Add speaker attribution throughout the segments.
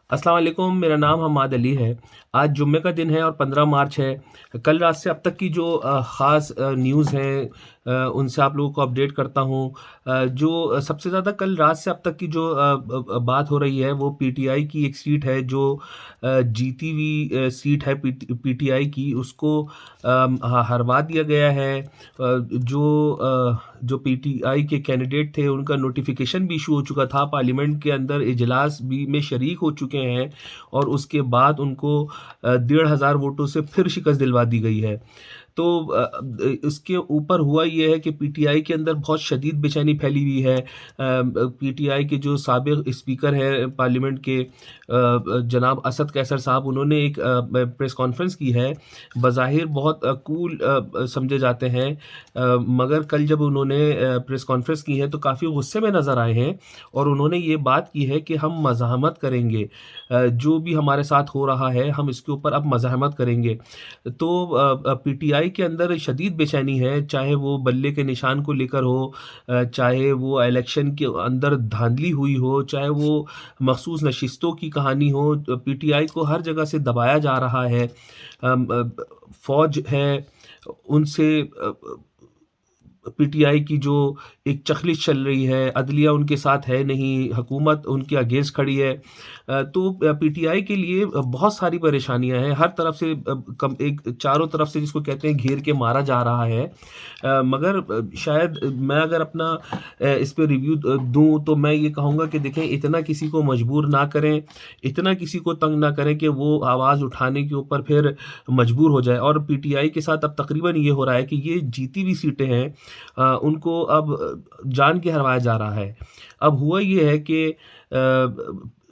Speaker 1: अस्सलाम वालेकुम, मेरा नाम हम्माद अली है। आज जुम्मे का दिन है और 15 मार्च है। कल रात से अब तक की जो ख़ास न्यूज़ हैं, उनसे आप लोगों को अपडेट करता हूँ। जो सबसे ज़्यादा कल रात से अब तक की जो बात हो रही है वो पीटीआई की एक सीट है जो जीती हुई सीट है पीटीआई की, उसको हरवा दिया गया है। जो पीटीआई के कैंडिडेट थे उनका नोटिफिकेशन भी इशू हो चुका था, पार्लियामेंट के अंदर इजलास भी में शरीक हो चुके हैं और उसके बाद उनको 1,500 वोटों से फिर शिकस्त दिलवा दी गई है। तो इसके ऊपर हुआ ये है कि पीटीआई के अंदर बहुत शदीद बेचैनी फैली हुई है। पीटीआई के जो साबिक़ स्पीकर हैं पार्लियामेंट के, जनाब असद कैसर साहब, उन्होंने एक प्रेस कॉन्फ्रेंस की है। बज़ाहिर बहुत कूल समझे जाते हैं, मगर कल जब उन्होंने प्रेस कॉन्फ्रेंस की है तो काफ़ी गुस्से में नज़र आए हैं और उन्होंने ये बात की है कि हम मज़ाहमत करेंगे। जो भी हमारे साथ हो रहा है हम इसके ऊपर अब मज़ाहमत करेंगे। तो पीटीआई के अंदर शदीद बेचैनी है, चाहे वो बल्ले के निशान को लेकर हो, चाहे वो इलेक्शन के अंदर धांधली हुई हो, चाहे वो मखसूस नशिस्तों की कहानी हो, पीटीआई को हर जगह से दबाया जा रहा है। फ़ौज है, उनसे पीटीआई की जो एक चखलिश चल रही है, अदलिया उनके साथ है नहीं, हुकूमत उनके अगेंस्ट खड़ी है। तो पीटीआई के लिए बहुत सारी परेशानियाँ हैं, हर तरफ से कम एक चारों तरफ से जिसको कहते हैं घेर के मारा जा रहा है। मगर शायद मैं अगर अपना इस पे रिव्यू दूँ तो मैं ये कहूँगा कि देखें, इतना किसी को मजबूर ना करें, इतना किसी को तंग ना करें कि वो आवाज़ उठाने के ऊपर फिर मजबूर हो जाए। और पीटीआई के साथ अब तकरीबन ये हो रहा है कि ये जीती हुई सीटें हैं, उनको अब जान के हरवाया जा रहा है। अब हुआ ये है कि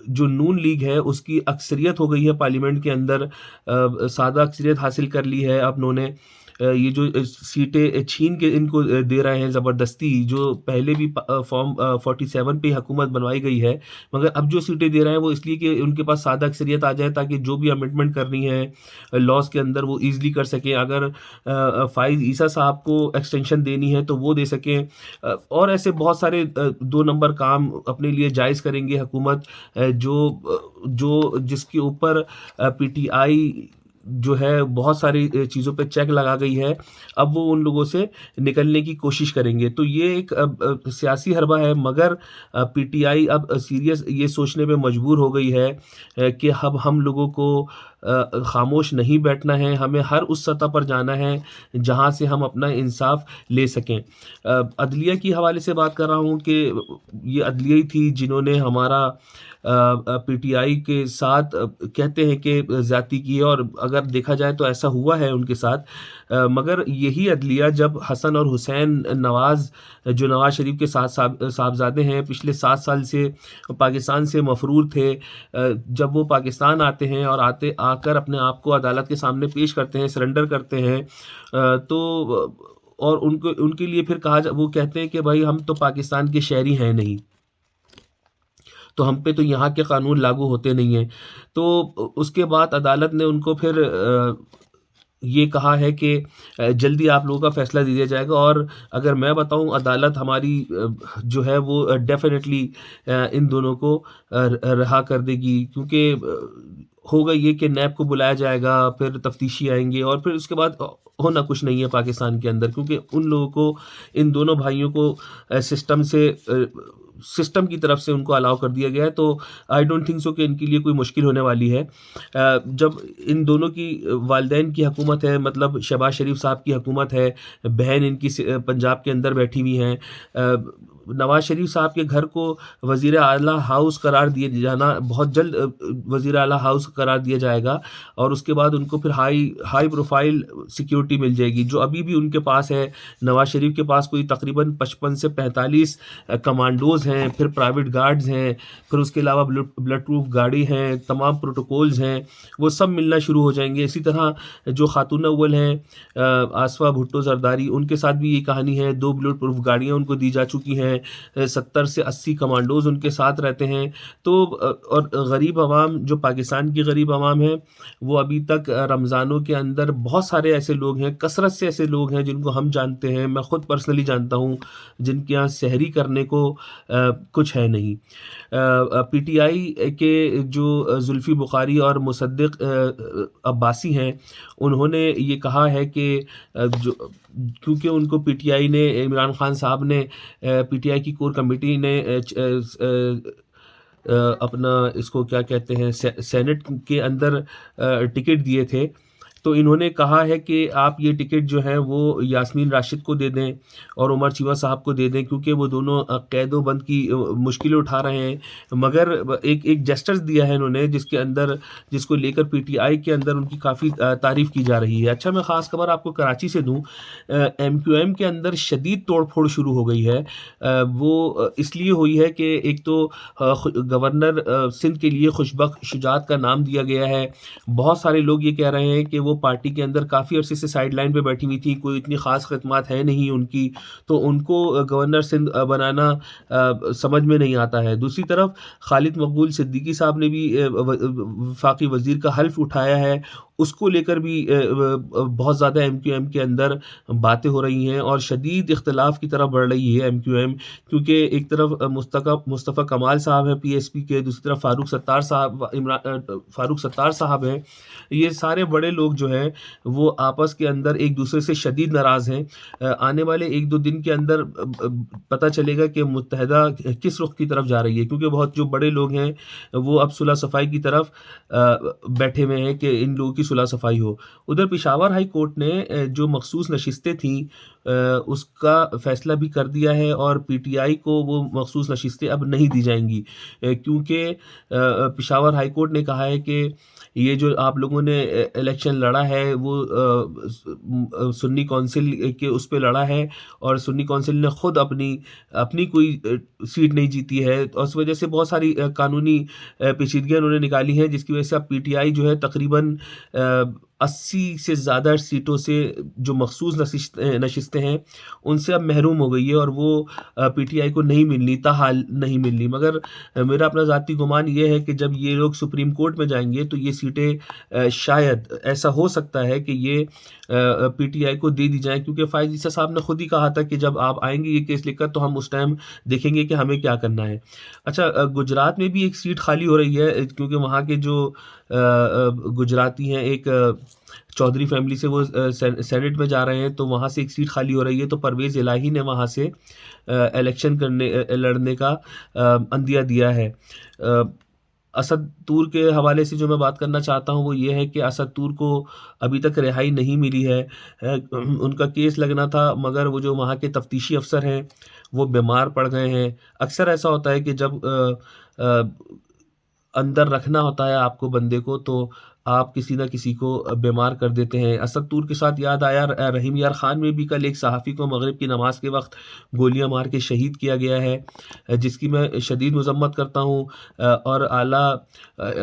Speaker 1: जो नून लीग है उसकी अक्सरियत हो गई है पार्लियामेंट के अंदर, सादा अक्सरियत हासिल कर ली है अब उन्होंने। ये जो सीटें छीन के इनको दे रहे हैं ज़बरदस्ती, जो पहले भी फॉर्म 47 पे हुकूमत बनवाई गई है, मगर अब जो सीटें दे रहे हैं वो इसलिए कि उनके पास सादा अक्सरियत आ जाए ताकि जो भी अमेंडमेंट करनी है लॉज़ के अंदर वो ईज़िली कर सकें। अगर फ़ाइज़ ईसा साहब को एक्सटेंशन देनी है तो वो दे सकें, और ऐसे बहुत सारे 2 नंबर काम अपने लिए जायज़ करेंगे हुकूमत, जो जिसके ऊपर पीटीआई जो है बहुत सारी चीज़ों पे चेक लगा गई है, अब वो उन लोगों से निकलने की कोशिश करेंगे। तो ये एक सियासी हरबा है, मगर पीटीआई अब सीरियस ये सोचने पे मजबूर हो गई है कि अब हम लोगों को खामोश नहीं बैठना है, हमें हर उस सतह पर जाना है जहाँ से हम अपना इंसाफ ले सकें। अदलिया की हवाले से बात कर रहा हूँ कि ये अदलिया ही थी जिन्होंने हमारा पीटीआई के साथ कहते हैं कि ज़्यादती की है, और अगर देखा जाए तो ऐसा हुआ है उनके साथ। मगर यही अदलिया जब हसन और हुसैन नवाज़, जो नवाज़ शरीफ के साहबज़ादे हैं, पिछले 7 साल से पाकिस्तान से मफ़रूर थे, जब वो पाकिस्तान आते हैं और आकर अपने आप को अदालत के सामने पेश करते हैं, सरेंडर करते हैं, और उनको उनके लिए फिर वो कहते हैं कि भाई हम तो पाकिस्तान के शहरी हैं नहीं, तो हम पे तो यहाँ के कानून लागू होते नहीं हैं। तो उसके बाद अदालत ने उनको फिर ये कहा है कि जल्दी आप लोगों का फ़ैसला दे दिया जाएगा। और अगर मैं बताऊँ, अदालत हमारी जो है वो डेफ़िनेटली इन दोनों को रिहा कर देगी, क्योंकि होगा ये कि नैब को बुलाया जाएगा, फिर तफ्तीशी आएँगे और फिर उसके बाद होना कुछ नहीं है पाकिस्तान के अंदर, क्योंकि उन लोगों को, इन दोनों भाइयों को सिस्टम की तरफ से उनको अलाउ कर दिया गया है। तो आई डोंट थिंक सो कि इनके लिए कोई मुश्किल होने वाली है। जब इन दोनों की वालिदैन की हुकूमत है, मतलब शहबाज शरीफ साहब की हुकूमत है, बहन इनकी पंजाब के अंदर बैठी हुई हैं, नवाज़ शरीफ साहब के घर को वज़ीर आला हाउस करार दिए जाना, बहुत जल्द वज़ीर आला हाउस करार दिया जाएगा, और उसके बाद उनको फिर हाई प्रोफाइल सिक्योरिटी मिल जाएगी, जो अभी भी उनके पास है। नवाज़ शरीफ के पास कोई तकरीबन 55 से 45 कमांडोज़ हैं, फिर प्राइवेट गार्ड्स हैं, फिर उसके अलावा ब्लड प्रूफ गाड़ी हैं, तमाम प्रोटोकॉल्स हैं, वो सब मिलना शुरू हो जाएंगे। इसी तरह जो खातून अव्वल हैं आसफा भुट्टो जरदारी, उनके साथ भी ये कहानी है, 2 ब्लड प्रूफ गाड़ियाँ उनको दी जा चुकी हैं। हैं, 70 से 80 कमांडोज़ उनके साथ रहते हैं। तो और गरीब अवाम जो पाकिस्तान की गरीब अवाम है, वो अभी तक रमज़ानों के अंदर बहुत सारे ऐसे लोग हैं, कसरत से ऐसे लोग हैं जिनको हम जानते हैं, मैं खुद पर्सनली जानता हूँ, जिनके यहाँ सहरी करने को कुछ है नहीं। पीटीआई के जो जुल्फ़ी बुख़ारी और मुसद्दिक़ अब्बासी हैं, उन्होंने ये कहा है कि जो क्योंकि उनको पीटीआई ने इमरान खान साहब ने पीटीआई की कोर कमेटी ने अपना इसको क्या कहते हैं सेनेट के अंदर टिकट दिए थे। तो इन्होंने कहा है कि आप ये टिकट जो है वो यास्मीन राशिद को दे दें और उमर चीमा साहब को दे दें, क्योंकि वो दोनों कैद-ओ-बंद की मुश्किलें उठा रहे हैं। मगर एक एक जेस्चर्स दिया है इन्होंने जिसके अंदर जिसको लेकर पीटीआई के अंदर उनकी काफ़ी तारीफ़ की जा रही है। अच्छा, मैं ख़ास खबर आपको कराची से दूँ, एमक्यूएम के अंदर शदीद तोड़-फोड़ शुरू हो गई है। वो इसलिए हुई है कि एक तो गवर्नर सिंध के लिए खुशबख्त शुजात का नाम दिया गया है। बहुत सारे लोग ये कह रहे हैं कि वो पार्टी के अंदर काफ़ी अरसे से साइड लाइन पे बैठी हुई थी, कोई इतनी ख़ास ख़िदमत है नहीं उनकी, तो उनको गवर्नर सिंध बनाना समझ में नहीं आता है। दूसरी तरफ खालिद मकबूल सिद्दीकी साहब ने भी वफ़ाक़ी वज़ीर का हल्फ़ उठाया है, उसको लेकर भी बहुत ज़्यादा एमक्यूएम के अंदर बातें हो रही हैं और शदीद इख्तिलाफ़ की तरफ बढ़ रही है एमक्यूएम, क्योंकि एक तरफ मुस्तफ़ा कमाल साहब हैं पीएसपी के, दूसरी तरफ फ़ारूक सत्तार साहब हैं। ये सारे बड़े लोग जो हैं वो आपस के अंदर एक दूसरे से शदीद नाराज़ हैं। आने वाले 1-2 दिन के अंदर पता चलेगा कि मुत्तहदा किस रुख की तरफ जा रही है, क्योंकि बहुत जो बड़े लोग हैं वो अब सुलह सफ़ाई की तरफ बैठे हुए हैं कि इन लोगों की सुलह सफ़ाई हो। उधर पेशावर हाई कोर्ट ने जो मखसूस नशिस्तें थीं उसका फ़ैसला भी कर दिया है और पीटीआई को वो मखसूस नशिस्तें अब नहीं दी जाएँगी, क्योंकि पेशावर हाई कोर्ट ने कहा है कि ये जो आप लोगों ने इलेक्शन लड़ा है वो सुन्नी कौंसिल के उस पे लड़ा है और सुन्नी कौंसिल ने खुद अपनी अपनी कोई सीट नहीं जीती है और उस वजह से बहुत सारी कानूनी पेचीदगियाँ उन्होंने निकाली हैं, जिसकी वजह से अब पीटीआई जो है तकरीबन 80 से ज़्यादा सीटों से जो मखसूस नशिस्तें हैं उनसे अब महरूम हो गई है और वो पीटीआई को नहीं मिलनी, ताहाल नहीं मिलनी। मगर मेरा अपना ज़ाती गुमान ये है कि जब ये लोग सुप्रीम कोर्ट में जाएँगे तो ये सीटें शायद ऐसा हो सकता है कि ये पीटीआई को दे दी जाएँ, क्योंकि फ़ाइज़ ईसा साहब ने खुद ही कहा था कि जब आप आएँगे ये केस लेकर तो हम उस टाइम देखेंगे कि हमें क्या करना है। अच्छा, गुजरात में भी एक सीट खाली हो रही है, क्योंकि वहाँ के जो गुजराती हैं एक चौधरी फैमिली से वो सेनेट में जा रहे हैं, तो वहाँ से एक सीट खाली हो रही है, तो परवेज़ इलाही ने वहाँ से इलेक्शन लड़ने का अंदिया दिया है। असद तूर के हवाले से जो मैं बात करना चाहता हूँ वो ये है कि असद तूर को अभी तक रिहाई नहीं मिली है। उनका केस लगना था, मगर वो जो वहाँ के तफ्तीशी अफ़सर हैं वो बीमार पड़ गए हैं। अक्सर ऐसा होता है कि जब अंदर रखना होता है आपको बंदे को, तो आप किसी न किसी को बीमार कर देते हैं। असद तूर के साथ याद आया, रहीम यार ख़ान में भी कल एक सहाफ़ी को मग़रिब की नमाज़ के वक़्त गोलियां मार के शहीद किया गया है, जिसकी मैं शदीद मज़म्मत करता हूँ। और आला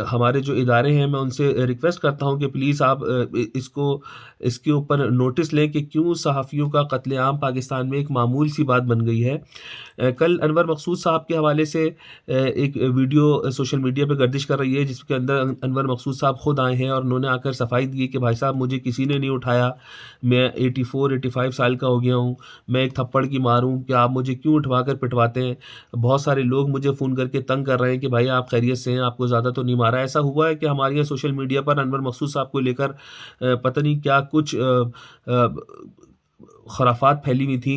Speaker 1: हमारे जो इदारे हैं, मैं उनसे रिक्वेस्ट करता हूँ कि प्लीज़ आप इसके ऊपर नोटिस लें कि क्यों सहाफ़ियों का कत्लेआम पाकिस्तान में एक मामूल सी बात बन गई है। कल अनवर मकसूद साहब के हवाले से एक वीडियो सोशल मीडिया पे गर्दिश कर रही है, जिसके अंदर अनवर मकसूद साहब खुद आए हैं और उन्होंने आकर सफाई दी है कि भाई साहब मुझे किसी ने नहीं उठाया, मैं 84-85 साल का हो गया हूँ, मैं एक थप्पड़ की मार हूँ कि आप मुझे क्यों उठवा कर पिटवाते हैं। बहुत सारे लोग मुझे फ़ोन करके तंग कर रहे हैं कि भाई आप खैरियत से हैं, आपको ज़्यादा तो नहीं मारा। ऐसा हुआ है कि हमारे यहाँ सोशल मीडिया पर अनवर मकसूद साहब को लेकर पता नहीं क्या कुछ खुराफात फैली हुई थी।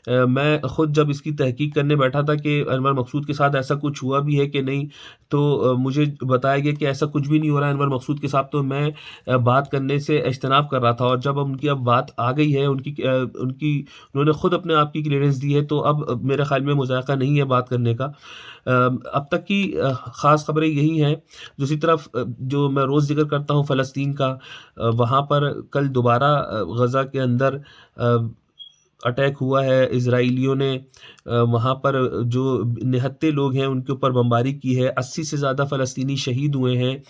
Speaker 1: मैं ख़ुद जब इसकी तहकीक करने बैठा था कि अनवर मकसूद के साथ ऐसा कुछ हुआ भी है कि नहीं, तो मुझे बताया गया कि ऐसा कुछ भी नहीं हो रहा है अनवर मकसूद के साथ। तो मैं बात करने से इज्तनाब कर रहा था और जब उनकी अब बात आ गई है, उन्होंने ख़ुद अपने आप की क्लीयरेंस दी है, तो अब मेरे ख़्याल में मुज़ायक़ा नहीं है बात करने का। अब तक की ख़ास ख़बरें यही हैं। दूसरी तरफ जो मैं रोज़ ज़िक्र करता हूँ फ़लस्तीन का, वहाँ पर कल दोबारा गज़ा के अंदर अटैक हुआ है, इज़राइलियों ने वहाँ पर जो निहत्थे लोग हैं उनके ऊपर बमबारी की है, 80 से ज़्यादा फ़लस्तीनी शहीद हुए हैं।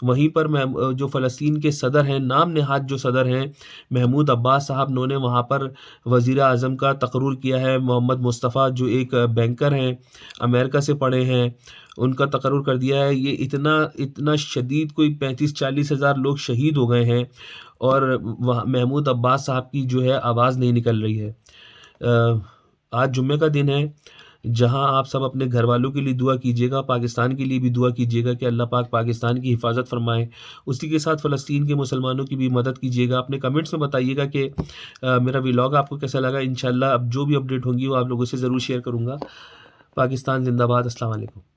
Speaker 1: वहीं पर जो फ़लस्तीन के सदर हैं, नाम नहाद जो सदर हैं, महमूद अब्बास साहब, उन्होंने वहाँ पर वज़ीर-ए-आज़म का तकर्रुर किया है। मोहम्मद मुस्तफ़ा जो एक बैंकर हैं, अमेरिका से पढ़े हैं, उनका तकर्रुर कर दिया है। ये इतना इतना शदीद, कोई 35-40 हज़ार लोग शहीद हो गए हैं और वहाँ महमूद अब्बास साहब की जो है आवाज़ नहीं निकल रही है। आज जुम्मे का दिन है, जहाँ आप सब अपने घरवालों के लिए दुआ कीजिएगा, पाकिस्तान के लिए भी दुआ कीजिएगा कि अल्लाह पाक पाकिस्तान की हिफ़ाज़त फ़रमाए। उसी के साथ फ़लस्तीन के मुसलमानों की भी मदद कीजिएगा। अपने कमेंट्स में बताइएगा कि मेरा व्लॉग आपको कैसा लगा। इंशाअल्लाह अब जो भी अपडेट होंगी वो आप लोगों से ज़रूर शेयर करूँगा। पाकिस्तान ज़िंदाबाद। अस्सलाम वालेकुम।